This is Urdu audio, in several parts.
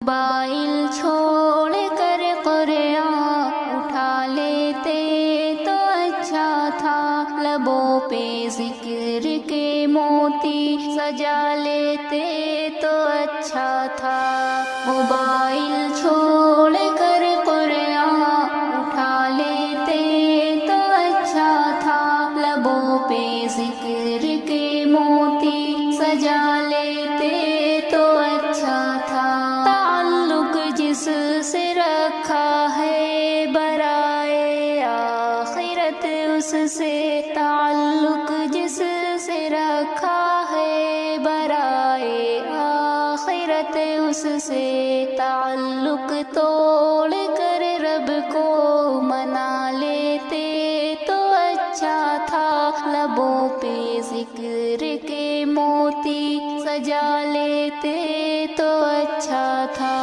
موبائل چھوڑ کر قرآن اٹھا لیتے تو اچھا تھا، لبوں پہ ذکر کے موتی سجا لیتے تو اچھا تھا۔ موبائل چھوڑ کر قرآن اٹھا لیتے تو اچھا تھا، لبوں پہ ذکر کے موتی سجا لیتے تو اچھا تھا۔ تعلق جس سے رکھا ہے برائے آخرت اس سے، تعلق جس سے رکھا ہے برائے آخرت اس سے، تعلق توڑ کر رب کو منا لیتے تو اچھا تھا، لبوں پہ ذکر کے موتی سجا لیتے تو اچھا تھا۔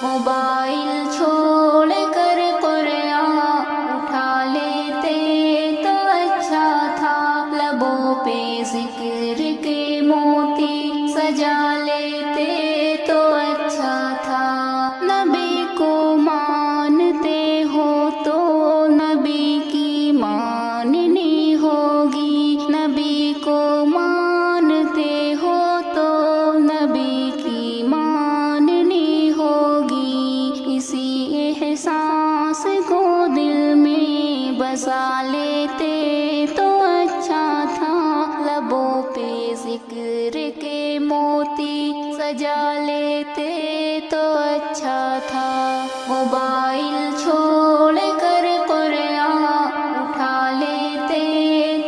موبائل چھوڑ کر قرآن اٹھا لیتے تو اچھا تھا، لبوں پہ ذکر کے موتی سجا لیتے تو اچھا تھا۔ نبی کو مانتے ہو تو نبی کی ماننی ہوگی، نبی کو مانتے ہو تو نبی کی ماننی ہوگی، اسی احساس کو دل میں بسا لیتے تو اچھا تھا، لبوں پہ ذکر کے موتی سجا لیتے تو اچھا تھا۔ موبائل چھوڑ کر قرآن اٹھا لیتے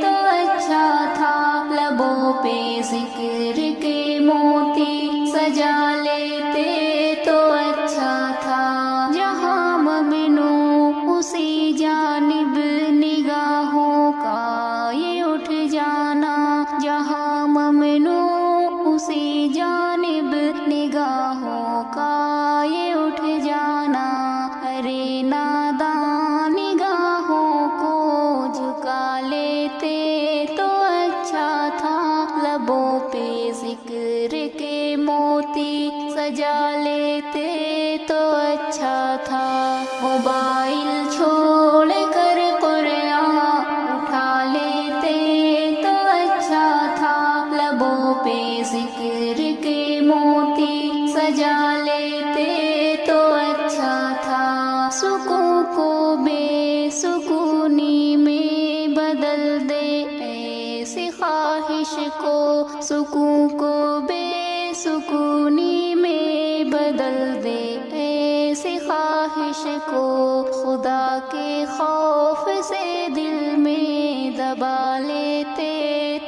تو اچھا تھا، لبوں پہ ذکر کے موتی سجا لیتے تو اچھا تھا۔ جہاں ممنوع اسی جانب نگاہوں کا یہ اٹھ جانا، جہاں ممنوع اسی جانب نگاہوں کا یہ اٹھ جانا، ارے نادان نگاہوں کو جھکا لیتے تو اچھا تھا، لبوں پہ ذکر کے موتی سجا لیتے تو اچھا تھا۔ موبائل چھوڑ کر قرآن اٹھا لیتے تو اچھا تھا، لبوں پہ ذکر کے موتی سجا لیتے تو اچھا تھا۔ سکون کو بے سکونی میں بدل دے ایسی خواہش کو، سکون کو بے سکونی میں بدل دے ایسی خواہش کو، خدا کے خوف سے دل میں دبا لیتے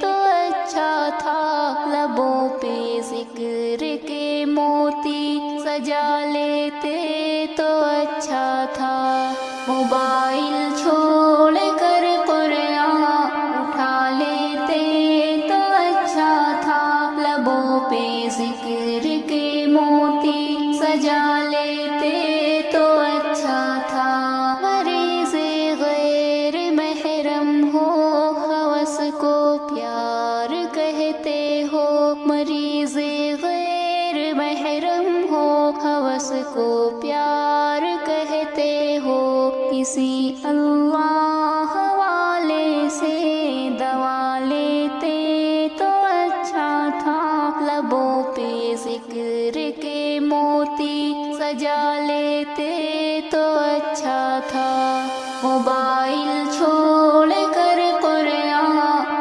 تو اچھا تھا، لبوں پہ ذکر کے موتی سجا لیتے تو اچھا تھا۔ موبائل چھوڑ کر قرآن اٹھا لیتے تو اچھا تھا، لبوں پہ ذکر کے موتی سجا لیتے تو اچھا تھا۔ مریض غیر محرم ہو ہوس کو پیار کہتے ہو، مریض غیر محرم ہو ہوس کو پیار کہتے ہو، کسی اللہ والے سے دوا لیتے تو اچھا تھا، لبوں پہ ذکر کے موتی سجا لیتے تو اچھا تھا۔ موبائل چھوڑ کر قرآن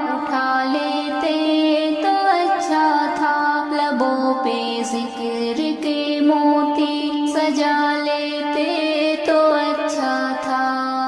اٹھا لیتے تو اچھا تھا، لبوں پہ ذکر کے موتی سجا لیتے